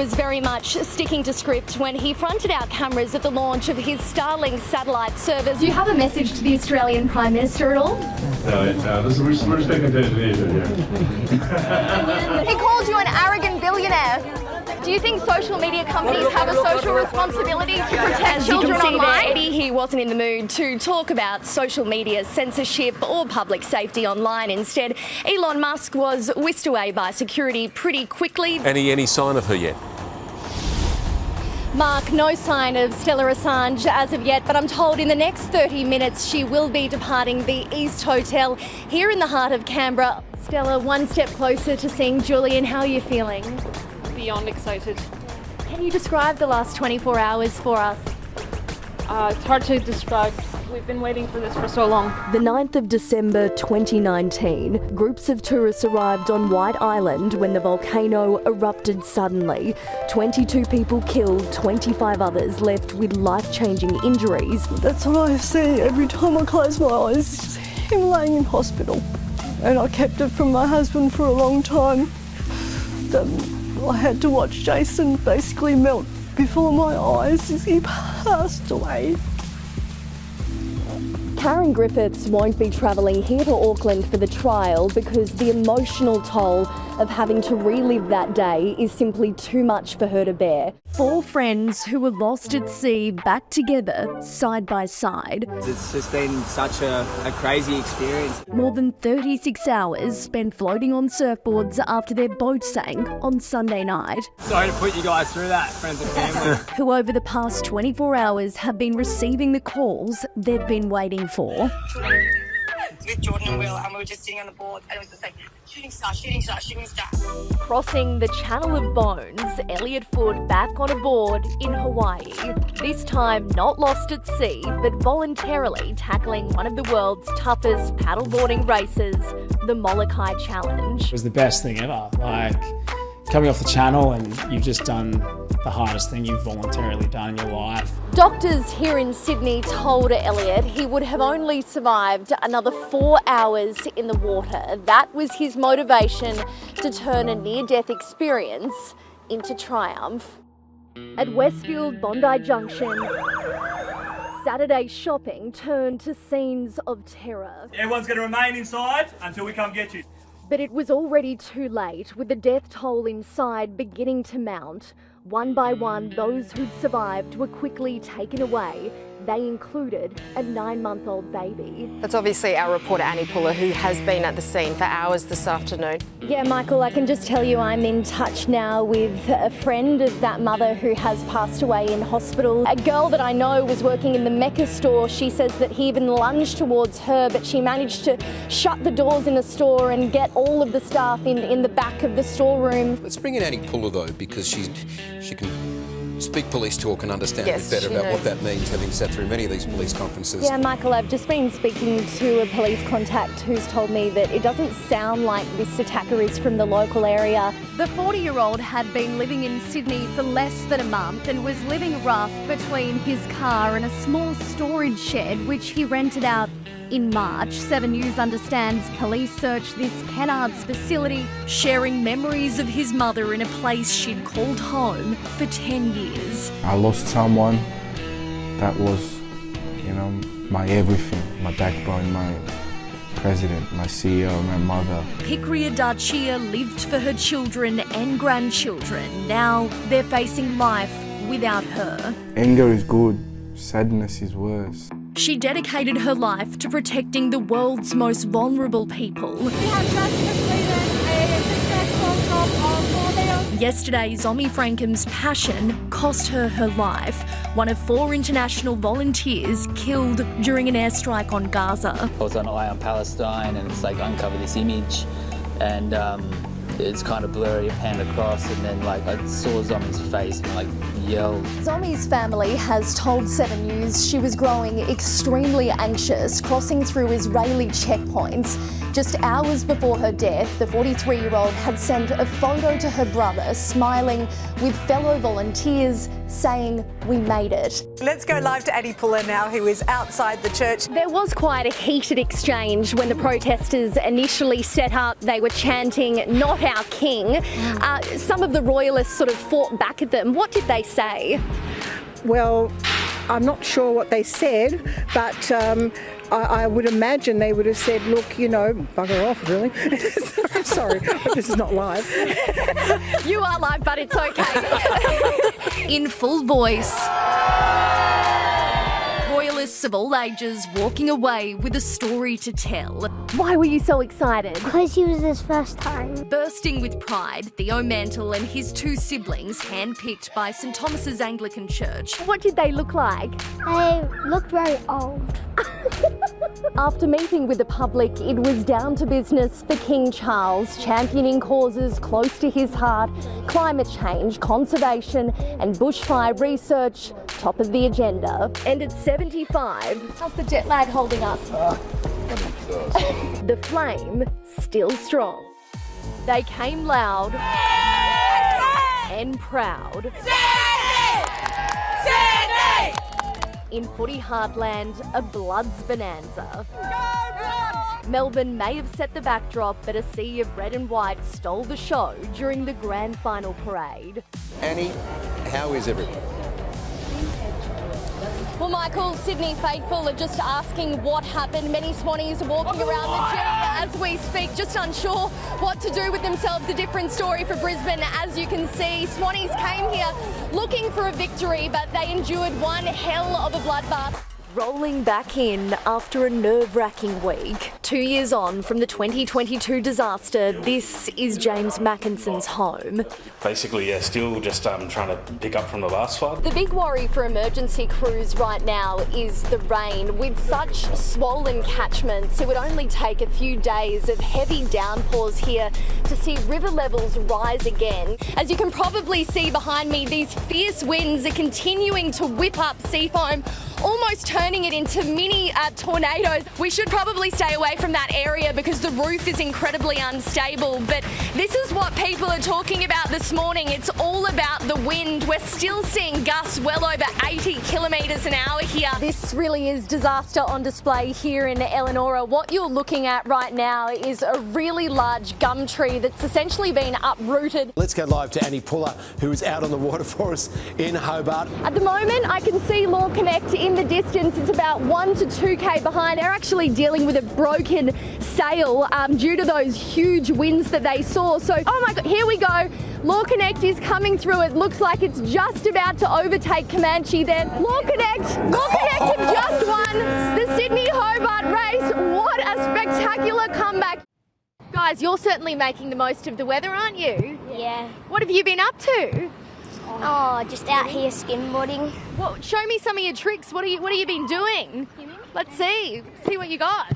was very much sticking to script when he fronted out cameras at the launch of his Starlink satellite service. Do you have a message to the Australian Prime Minister at all? No, we're sticking to Indonesia here. He called you an arrogant billionaire. Do you think social media companies have a social responsibility to protect children online? Eddie, he wasn't in the mood to talk about social media censorship or public safety online. Instead, Elon Musk was whisked away by security pretty quickly. Any sign of her yet? Mark, no sign of Stella Assange as of yet, but I'm told in the next 30 minutes she will be departing the East Hotel here in the heart of Canberra. Stella, one step closer to seeing Julian. How are you feeling? Beyond excited. Can you describe the last 24 hours for us? It's hard to describe. We've been waiting for this for so long. The 9th of December 2019, groups of tourists arrived on White Island when the volcano erupted suddenly. 22 people killed, 25 others left with life-changing injuries. That's what I see every time I close my eyes, just him laying in hospital. And I kept it from my husband for a long time. I had to watch Jason basically melt before my eyes as he passed away. Karen Griffiths won't be travelling here to Auckland for the trial because the emotional toll of having to relive that day is simply too much for her to bear. 4 friends who were lost at sea back together side by side. It's just been such a crazy experience. More than 36 hours spent floating on surfboards after their boat sank on Sunday night. Sorry to put you guys through that, friends and family. Who over the past 24 hours have been receiving the calls they've been waiting for. With Jordan and Will, and we were just sitting on the boards, and it was just like, shooting star, shooting star, shooting star. Crossing the Channel of Bones, Elliot Foote back on a board in Hawaii. This time not lost at sea, but voluntarily tackling one of the world's toughest paddleboarding races, the Molokai Challenge. It was the best thing ever. Like, coming off the channel and you've just done the hardest thing you've voluntarily done in your life. Doctors here in Sydney told Elliot he would have only survived another 4 hours in the water. That was his motivation to turn a near-death experience into triumph. At Westfield Bondi Junction, Saturday shopping turned to scenes of terror. Everyone's going to remain inside until we come get you. But it was already too late, with the death toll inside beginning to mount. One by one, those who'd survived were quickly taken away. They included a 9-month-old baby. That's obviously our reporter Annie Pullar, who has been at the scene for hours this afternoon. Yeah, Michael, I can just tell you I'm in touch now with a friend of that mother who has passed away in hospital. A girl that I know was working in the Mecca store. She says that he even lunged towards her, but she managed to shut the doors in the store and get all of the staff in the back of the storeroom. Let's bring in Annie Pullar, though, because she can speak police talk and understand a bit better about what that means, having sat through many of these police conferences. Yeah, Michael, I've just been speaking to a police contact who's told me that it doesn't sound like this attacker is from the local area. The 40-year-old had been living in Sydney for less than a month and was living rough between his car and a small storage shed which he rented out in March. 7 News understands police searched this Kennards facility, sharing memories of his mother in a place she'd called home for 10 years. I lost someone that was, my everything, my backbone, my president, my CEO, my mother. Pikria Darchia lived for her children and grandchildren. Now they're facing life without her. Anger is good, sadness is worse. She dedicated her life to protecting the world's most vulnerable people. We have just completed a successful top of 4 meals. Yesterday, Zomi Frankum's passion cost her her life. One of 4 international volunteers killed during an airstrike on Gaza. I was on Eye on Palestine and it's like uncover this image and it's kind of blurry, panned across, and then I saw Zomi's face and yelled. Zomi's family has told 7 News she was growing extremely anxious, crossing through Israeli checkpoints. Just hours before her death, the 43-year-old had sent a photo to her brother, smiling with fellow volunteers, saying, "We made it." Let's go live to Annie Pullar now, who is outside the church. There was quite a heated exchange when the protesters initially set up. They were chanting, "Not our king." Some of the royalists sort of fought back at them. What did they say? Well, I'm not sure what they said, but I would imagine they would have said, look, you know, bugger off, really. I'm sorry, but this is not live. You are live, but it's okay. In full voice. Royalists of all ages walking away with a story to tell. Why were you so excited? Because it was his first time. Bursting with pride, Theo Mantle and his two siblings, handpicked by St Thomas's Anglican Church. What did they look like? They looked very old. After meeting with the public, it was down to business for King Charles, championing causes close to his heart, climate change, conservation and bushfire research, top of the agenda. And at 75, how's the jet lag holding up? The flame still strong. They came loud and proud. In footy heartland, a Bloods bonanza. Melbourne may have set the backdrop, but a sea of red and white stole the show during the grand final parade. Annie, how is everyone? Well, Michael, Sydney faithful are just asking what happened. Many Swannies are walking around the G as we speak, just unsure what to do with themselves. A different story for Brisbane, as you can see. Swannies came here looking for a victory, but they endured one hell of a bloodbath. Rolling back in after a nerve-wracking week. 2 years on from the 2022 disaster, this is James Mackinson's home. Basically, yeah, still just trying to pick up from the last flood. The big worry for emergency crews right now is the rain. With such swollen catchments, it would only take a few days of heavy downpours here to see river levels rise again. As you can probably see behind me, these fierce winds are continuing to whip up sea foam, almost turning it into mini tornadoes. We should probably stay away from that area because the roof is incredibly unstable, but this is what people are talking about this morning. It's all about the wind. We're still seeing gusts well over 80 kilometres an hour here. This really is disaster on display here in Eleanor. What you're looking at right now is a really large gum tree that's essentially been uprooted. Let's go live to Annie Pullar, who is out on the water for us in Hobart. At the moment, I can see Law Connect in the distance. It's about 1 to 2k behind. They're actually dealing with a broken sail due to those huge winds that they saw. So, oh my God, here we go. Law Connect is coming through. It looks like it's just about to overtake Comanche then. Law Connect have just won the Sydney Hobart race. What a spectacular comeback. Guys, you're certainly making the most of the weather, aren't you? Yeah. What have you been up to? Oh, just out here skimboarding. Well, show me some of your tricks. What have you been doing? Let's see what you got.